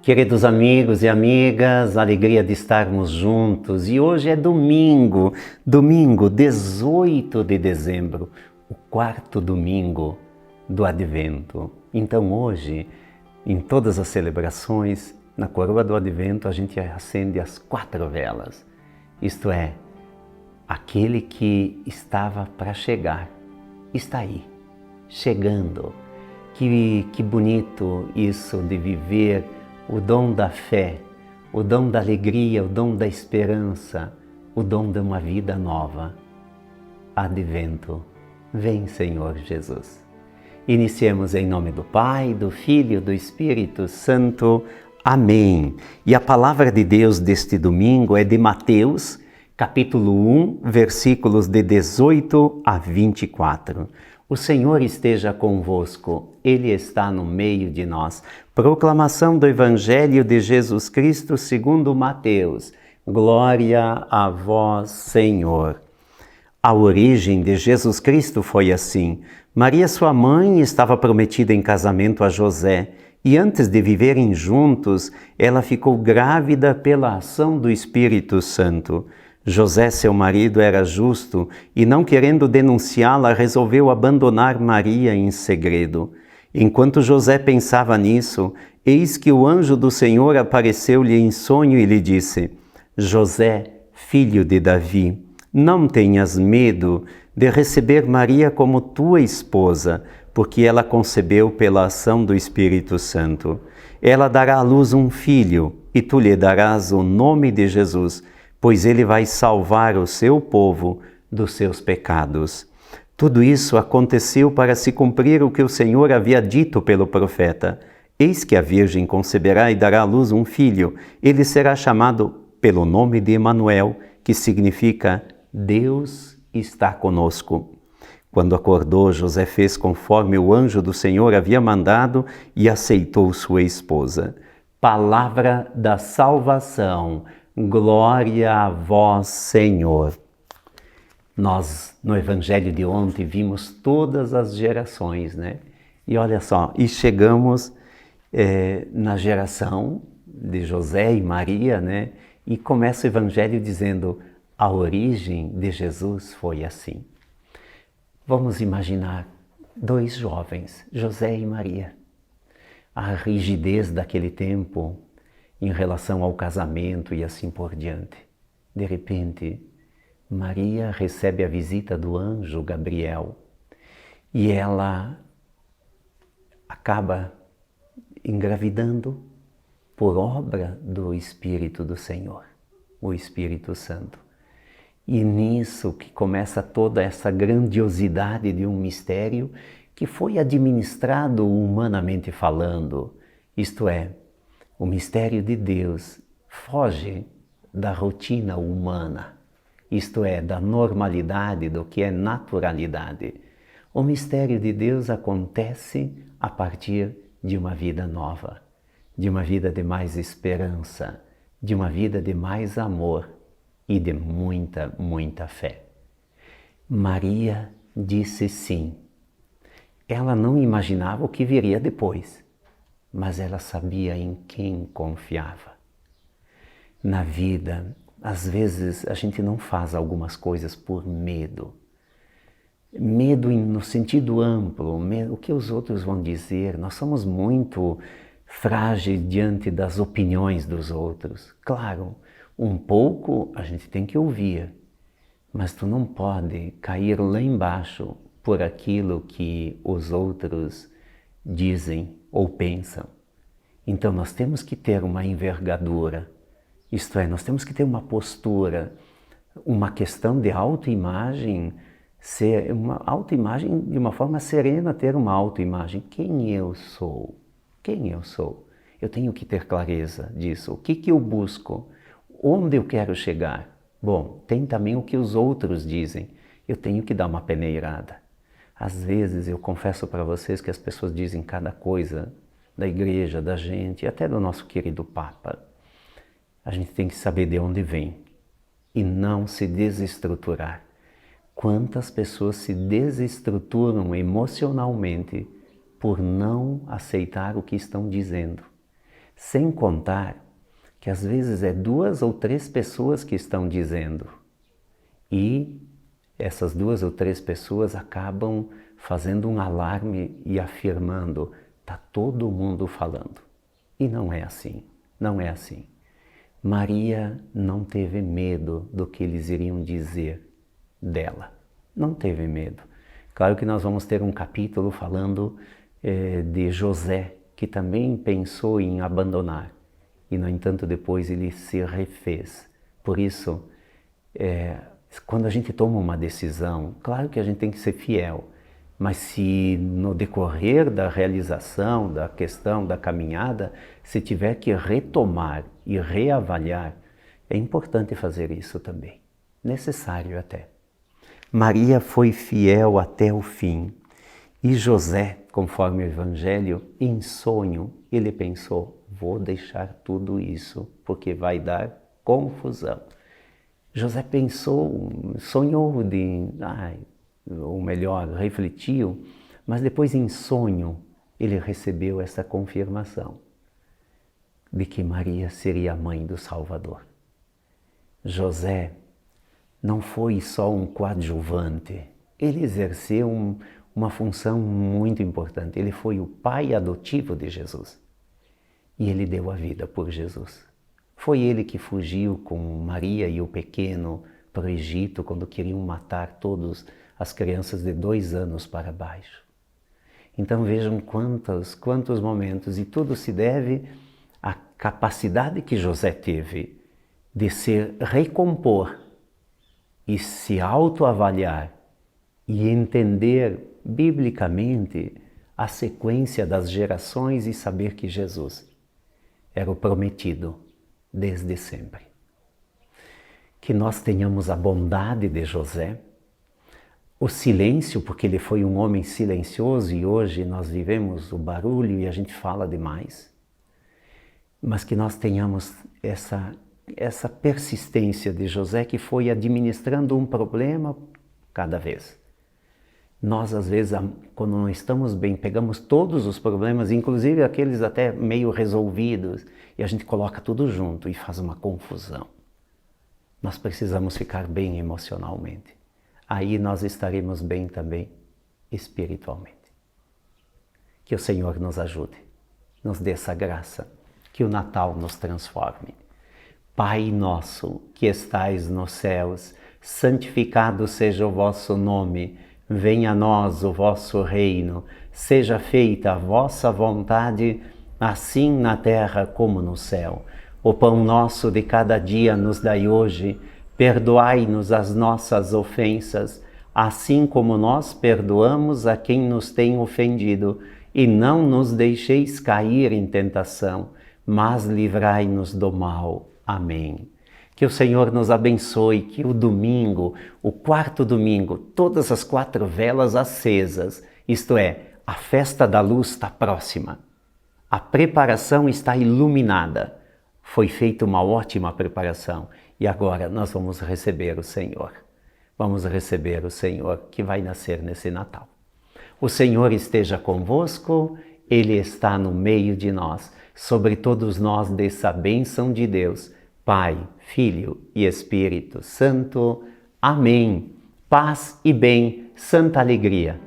Queridos amigos e amigas, alegria de estarmos juntos. E hoje é domingo, 18 de dezembro, o quarto domingo do Advento. Então hoje, em todas as celebrações, na coroa do Advento, a gente acende as 4 velas. Isto é, aquele que estava para chegar, está aí, chegando. Que bonito isso de viver o dom da fé, o dom da alegria, o dom da esperança, o dom de uma vida nova. Advento, vem Senhor Jesus. Iniciemos em nome do Pai, do Filho e do Espírito Santo. Amém. E a palavra de Deus deste domingo é de Mateus, capítulo 1, versículos de 18 a 24. O Senhor esteja convosco, Ele está no meio de nós. Proclamação do Evangelho de Jesus Cristo segundo Mateus. Glória a vós, Senhor. A origem de Jesus Cristo foi assim. Maria, sua mãe, estava prometida em casamento a José, e antes de viverem juntos, ela ficou grávida pela ação do Espírito Santo. José, seu marido, era justo e, não querendo denunciá-la, resolveu abandonar Maria em segredo. Enquanto José pensava nisso, eis que o anjo do Senhor apareceu-lhe em sonho e lhe disse: José, filho de Davi, não tenhas medo de receber Maria como tua esposa, porque ela concebeu pela ação do Espírito Santo. Ela dará à luz um filho, e tu lhe darás o nome de Jesus, pois ele vai salvar o seu povo dos seus pecados. Tudo isso aconteceu para se cumprir o que o Senhor havia dito pelo profeta. Eis que a Virgem conceberá e dará à luz um filho. Ele será chamado pelo nome de Emanuel, que significa Deus está conosco. Quando acordou, José fez conforme o anjo do Senhor havia mandado e aceitou sua esposa. Palavra da salvação. Glória a vós, Senhor. Nós, no Evangelho de ontem, vimos todas as gerações, né? E olha só, e chegamos na geração de José e Maria, né? E começa o Evangelho dizendo: a origem de Jesus foi assim. Vamos imaginar 2 jovens, José e Maria. A rigidez daquele tempo em relação ao casamento e assim por diante. De repente, Maria recebe a visita do anjo Gabriel e ela acaba engravidando por obra do Espírito do Senhor, o Espírito Santo. E nisso que começa toda essa grandiosidade de um mistério que foi administrado humanamente falando, isto é, o mistério de Deus foge da rotina humana, isto é, da normalidade, do que é naturalidade. O mistério de Deus acontece a partir de uma vida nova, de uma vida de mais esperança, de uma vida de mais amor e de muita, muita fé. Maria disse sim. Ela não imaginava o que viria depois, mas ela sabia em quem confiava. Na vida, às vezes, a gente não faz algumas coisas por medo. Medo no sentido amplo, o que os outros vão dizer. Nós somos muito frágeis diante das opiniões dos outros. Claro, um pouco a gente tem que ouvir, mas tu não pode cair lá embaixo por aquilo que os outros dizem ou pensam. Então nós temos que ter uma envergadura, isto é, nós temos que ter uma postura, uma questão de autoimagem, ser uma autoimagem de uma forma serena, ter uma autoimagem. Quem eu sou? Quem eu sou? Eu tenho que ter clareza disso. O que eu busco? Onde eu quero chegar? Bom, tem também o que os outros dizem. Eu tenho que dar uma peneirada. Às vezes eu confesso para vocês que as pessoas dizem cada coisa da igreja, da gente, até do nosso querido Papa. A gente tem que saber de onde vem e não se desestruturar. Quantas pessoas se desestruturam emocionalmente por não aceitar o que estão dizendo? Sem contar que às vezes é 2 ou 3 pessoas que estão dizendo. E essas 2 ou 3 pessoas acabam fazendo um alarme e afirmando, está todo mundo falando. E não é assim, não é assim. Maria não teve medo do que eles iriam dizer dela. Não teve medo. Claro que nós vamos ter um capítulo falando de José, que também pensou em abandonar. E, no entanto, depois ele se refez. Por isso, quando a gente toma uma decisão, claro que a gente tem que ser fiel. Mas se no decorrer da realização, da questão, da caminhada, se tiver que retomar e reavaliar, é importante fazer isso também. Necessário até. Maria foi fiel até o fim. E José, conforme o Evangelho, em sonho, ele pensou, vou deixar tudo isso, porque vai dar confusão. José pensou, sonhou ou melhor, refletiu, mas depois em sonho ele recebeu essa confirmação de que Maria seria a mãe do Salvador. José não foi só um coadjuvante, ele exerceu uma função muito importante. Ele foi o pai adotivo de Jesus e ele deu a vida por Jesus. Foi ele que fugiu com Maria e o pequeno para o Egito quando queriam matar todas as crianças de 2 anos para baixo. Então vejam quantos momentos, e tudo se deve à capacidade que José teve de se recompor e se autoavaliar e entender biblicamente a sequência das gerações e saber que Jesus era o prometido desde sempre. Que nós tenhamos a bondade de José, o silêncio, porque ele foi um homem silencioso e hoje nós vivemos o barulho e a gente fala demais, mas que nós tenhamos essa persistência de José, que foi administrando um problema cada vez. Nós, às vezes, quando não estamos bem, pegamos todos os problemas, inclusive aqueles até meio resolvidos, e a gente coloca tudo junto e faz uma confusão. Nós precisamos ficar bem emocionalmente. Aí nós estaremos bem também espiritualmente. Que o Senhor nos ajude, nos dê essa graça, que o Natal nos transforme. Pai nosso, que estais nos céus, santificado seja o vosso nome. Venha a nós o vosso reino, seja feita a vossa vontade, assim na terra como no céu. O pão nosso de cada dia nos dai hoje, perdoai-nos as nossas ofensas, assim como nós perdoamos a quem nos tem ofendido, e não nos deixeis cair em tentação, mas livrai-nos do mal. Amém. Que o Senhor nos abençoe, que o domingo, o 4º domingo, todas as 4 velas acesas, isto é, a festa da luz está próxima. A preparação está iluminada. Foi feita uma ótima preparação e agora nós vamos receber o Senhor. Vamos receber o Senhor que vai nascer nesse Natal. O Senhor esteja convosco, Ele está no meio de nós. Sobre todos nós desça a bênção de Deus, Pai, Filho e Espírito Santo. Amém. Paz e bem, santa alegria.